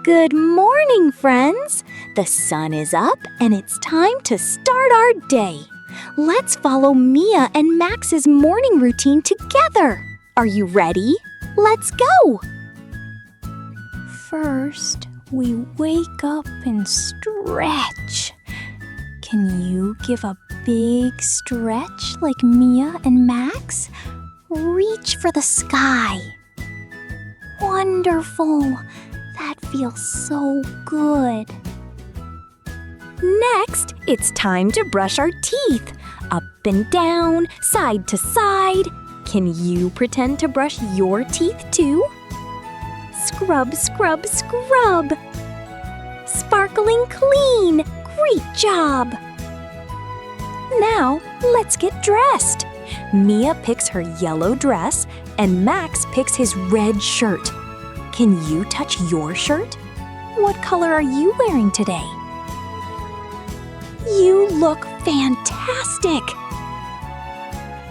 Good morning, friends! The sun is up and it's time to start our day. Let's follow Mia and Max's morning routine together. Are you ready? Let's go! First, we wake up and stretch. Can you give a big stretch like Mia and Max? Reach for the sky. Wonderful! That feels so good. Next, it's time to brush our teeth. Up and down, side to side. Can you pretend to brush your teeth too? Scrub, scrub, scrub. Sparkling clean. Great job. Now, let's get dressed. Mia picks her yellow dress and Max picks his red shirt. Can you touch your shirt? What color are you wearing today? You look fantastic!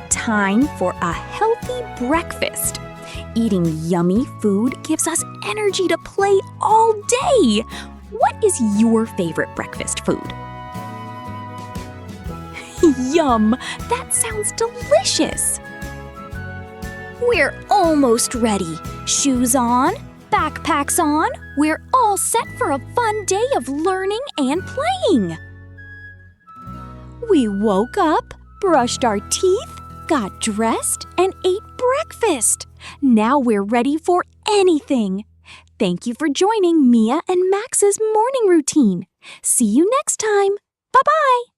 Time for a healthy breakfast. Eating yummy food gives us energy to play all day. What is your favorite breakfast food? Yum! That sounds delicious! We're almost ready. Shoes on, backpacks on. We're all set for a fun day of learning and playing. We woke up, brushed our teeth, got dressed, and ate breakfast. Now we're ready for anything. Thank you for joining Mia and Max's morning routine. See you next time. Bye-bye.